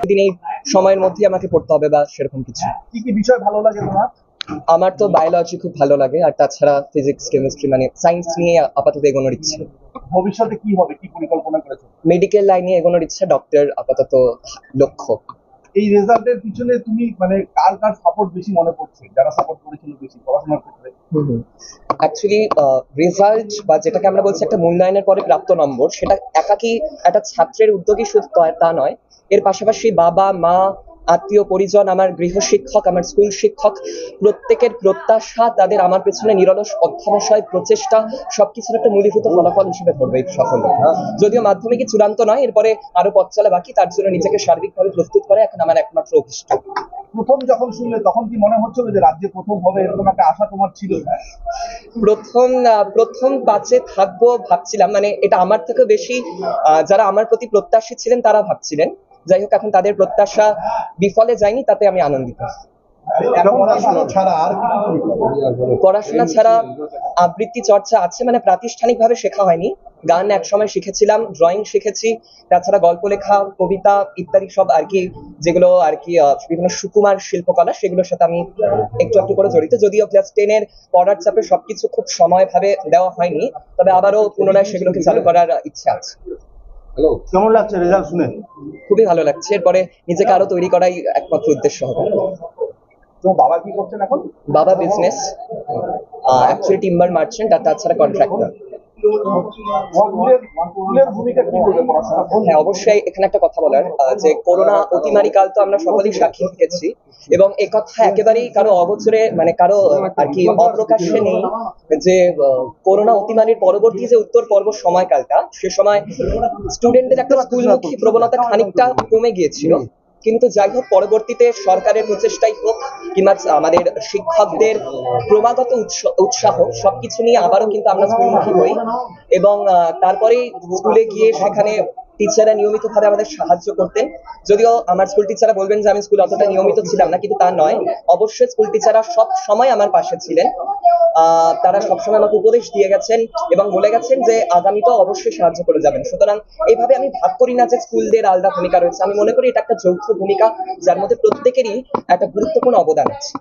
দিন এই সময়ের মধ্যে আমাকে পড়তে হবে বা সেরকম কিছু। কি কি বিষয় ভালো লাগে তোমার? আমার তো বায়োলজি খুব ভালো লাগে, আর তাছাড়া ফিজিক্স, কেমিস্ট্রি, মানে সায়েন্স নিয়ে আপাতত এগোনোর ইচ্ছে। ভবিষ্যতে কি হবে, কি পরিকল্পনা করেছো? মেডিকেল লাইনে এগোনোর ইচ্ছে, ডক্টর আপাতত লক্ষ্য। এই রেজাল্টের পিছনে তুমি মানে কার কার সাপোর্ট বেশি মনে পড়ছে, যারা সাপোর্ট করেছিল বেশি পড়াশোনার ক্ষেত্রে? অ্যাকচুয়ালি রেজাল্ট বা যেটাকে আমরা বলছি একটা মূল্যায়নের পরে প্রাপ্ত নম্বর, সেটা একাকী একটা ছাত্রের উদ্যোগী শুধু তা নয়। এর পাশাপাশি বাবা মা, আত্মীয় পরিজন, আমার গৃহশিক্ষক, আমার স্কুল শিক্ষক, প্রত্যেকের প্রত্যাশা, তাদের আমার পেছনে নিরলস অধ্যবসায়, প্রচেষ্টা, সবকিছুর একটা মূলীভূত ফলাফল হিসেবে ধরবে এই সাফল্য। যদিও মাধ্যমিকই চূড়ান্ত নয়, এরপরে আরো পথ চলা বাকি, তার জন্য নিজেকে সার্বিকভাবে প্রস্তুত করা এখন আমার একমাত্র অভিষ্ট। প্রথম যখন শুনলে তখন কি মনে হচ্ছিল যে রাজ্যে প্রথম হবে, এরকম একটা আশা তোমার ছিল? প্রথম বাচে থাকবো ভাবছিলাম, মানে এটা আমার থেকে বেশি যারা আমার প্রতি প্রত্যাশী ছিলেন তারা ভাবছিলেন। যাই হোক, এখন তাদের প্রত্যাশা বিফলে যায়নি, তাতে আমি আনন্দিত। পড়াশোনা ছাড়া আবৃত্তি চর্চা আছে, মানে প্রাতিষ্ঠানিকভাবে শেখা হয়নি। গান একসময় শিখেছিলাম, ড্রয়িং শিখেছি, তাছাড়া গল্প লেখা, কবিতা ইত্যাদি সব আর কি, যেগুলো আর কি বিভিন্ন সুকুমার শিল্পকলা, সেগুলোর সাথে আমি একটু একটু করে জড়িত। যদিও ক্লাস 10-এর পড়ার চাপে সবকিছু খুব সময়ভাবে দেওয়া হয়নি, তবে আবারও পুনরায় সেগুলোকে চালু করার ইচ্ছা আছে। কেমন লাগছে রেজাল্ট শুনে? খুবই ভালো লাগছে। এরপরে নিজেকে আরো তৈরি করাই একমাত্র উদ্দেশ্য হবে। তোমার বাবা কি করছেন এখন? বাবা বিজনেস, অ্যাকচুয়ালি টিম্বার মার্চেন্ট, আর তাছাড়া কন্ট্রাক্টর। হ্যাঁ, অবশ্যই এখানে একটা কথা বলার, যে করোনা অতিমারী কাল তো আমরা সকলেই সাক্ষী থেকেছি, এবং একথা একেবারেই কারো অগোচরে, মানে কারো আর কি অপ্রকাশ্যে নেই, যে করোনা অতিমারীর পরবর্তী যে উত্তর পর্ব সময়কালটা, সে সময় স্টুডেন্টদের একটা স্কুলমুখী প্রবণতা খানিকটা কমে গিয়েছিল। কিন্তু যাই হোক, পরবর্তীতে সরকারের প্রচেষ্টাই হোক কিংবা আমাদের শিক্ষকদের ক্রমাগত উৎসাহ, সবকিছু নিয়ে আবারও কিন্তু আমরা স্কুলমুখী হই, এবং তারপরেই স্কুলে গিয়ে সেখানে টিচাররা নিয়মিতভাবে আমাদের সাহায্য করতেন। যদিও আমার স্কুল টিচাররা বলবেন যে আমি স্কুলে অতটা নিয়মিত ছিলাম না, কিন্তু তা নয়। অবশ্যই স্কুল টিচাররা সব সময় আমার পাশে ছিলেন। তারা সবসময় আমাকে উপদেশ দিয়ে গেছেন এবং বলে গেছেন যে আগামীতেও অবশ্যই সাহায্য করে যাবেন। সুতরাং এইভাবে আমি ভাগ করি না যে স্কুলদের আলাদা ভূমিকা রয়েছে, আমি মনে করি এটা একটা যৌথ ভূমিকা, যার মধ্যে প্রত্যেকেরই একটা গুরুত্বপূর্ণ অবদান আছে।